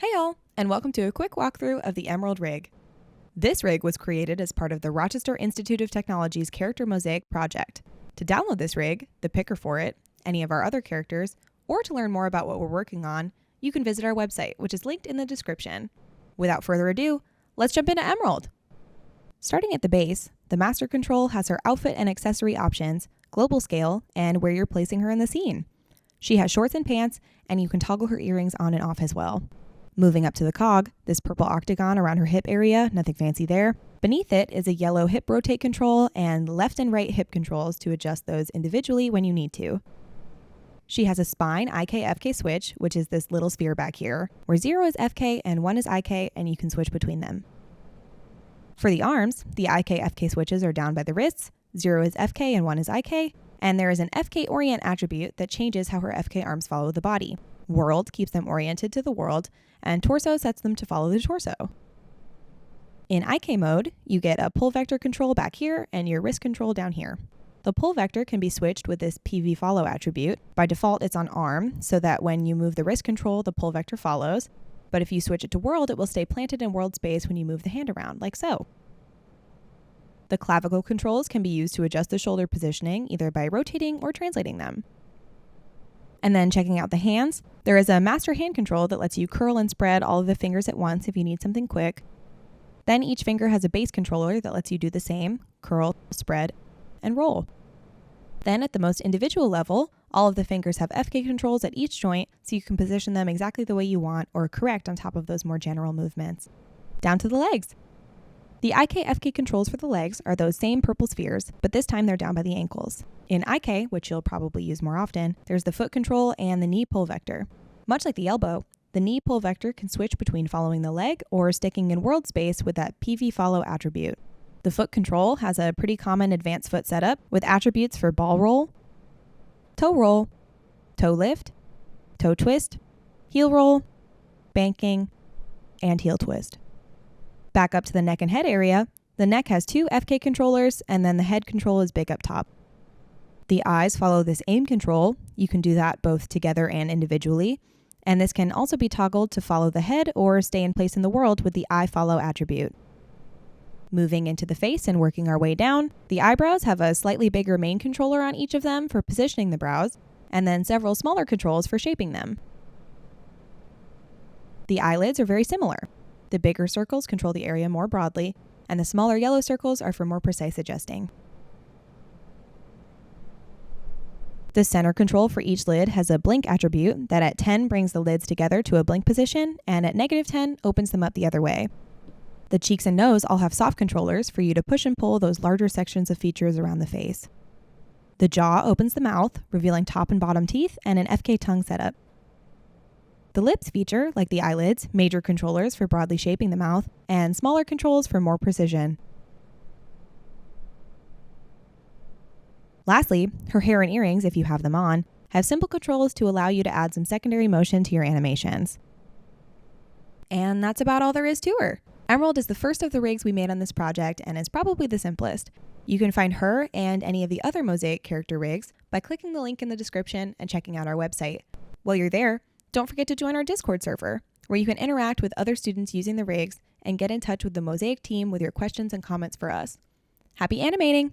Hey y'all, and welcome to a quick walkthrough of the Emerald rig. This rig was created as part of the Rochester Institute of Technology's Character Mosaic project. To download this rig, the picker for it, any of our other characters, or to learn more about what we're working on, you can visit our website, which is linked in the description. Without further ado, let's jump into Emerald. Starting at the base, the Master Control has her outfit and accessory options, global scale, and where you're placing her in the scene. She has shorts and pants, and you can toggle her earrings on and off as well. Moving up to the cog, this purple octagon around her hip area, nothing fancy there. Beneath it is a yellow hip rotate control and left and right hip controls to adjust those individually when you need to. She has a spine IK-FK switch, which is this little sphere back here, where 0 is FK and 1 is IK, and you can switch between them. For the arms, the IK-FK switches are down by the wrists, 0 is FK and 1 is IK, and there is an FK orient attribute that changes how her FK arms follow the body. World keeps them oriented to the world, and torso sets them to follow the torso. In IK mode, you get a pull vector control back here and your wrist control down here. The pull vector can be switched with this PV follow attribute. By default, it's on arm, so that when you move the wrist control, the pull vector follows. But if you switch it to world, it will stay planted in world space when you move the hand around, like so. The clavicle controls can be used to adjust the shoulder positioning, either by rotating or translating them. And then checking out the hands, there is a master hand control that lets you curl and spread all of the fingers at once if you need something quick. Then each finger has a base controller that lets you do the same, curl, spread, and roll. Then at the most individual level, all of the fingers have FK controls at each joint, so you can position them exactly the way you want or correct on top of those more general movements. Down to the legs. The IK-FK controls for the legs are those same purple spheres, but this time they're down by the ankles. In IK, which you'll probably use more often, there's the foot control and the knee pull vector. Much like the elbow, the knee pull vector can switch between following the leg or sticking in world space with that PV follow attribute. The foot control has a pretty common advanced foot setup with attributes for ball roll, toe lift, toe twist, heel roll, banking, and heel twist. Back up to the neck and head area, the neck has 2 FK controllers, and then the head control is big up top. The eyes follow this aim control. You can do that both together and individually. And this can also be toggled to follow the head or stay in place in the world with the eye follow attribute. Moving into the face and working our way down, the eyebrows have a slightly bigger main controller on each of them for positioning the brows, and then several smaller controls for shaping them. The eyelids are very similar. The bigger circles control the area more broadly, and the smaller yellow circles are for more precise adjusting. The center control for each lid has a blink attribute that at 10 brings the lids together to a blink position, and at -10 opens them up the other way. The cheeks and nose all have soft controllers for you to push and pull those larger sections of features around the face. The jaw opens the mouth, revealing top and bottom teeth and an FK tongue setup. The lips feature, like the eyelids, major controllers for broadly shaping the mouth, and smaller controls for more precision. Lastly, her hair and earrings, if you have them on, have simple controls to allow you to add some secondary motion to your animations. And that's about all there is to her. Emerald is the first of the rigs we made on this project and is probably the simplest. You can find her and any of the other Mosaic character rigs by clicking the link in the description and checking out our website. While you're there, don't forget to join our Discord server, where you can interact with other students using the rigs and get in touch with the Mosaic team with your questions and comments for us. Happy animating!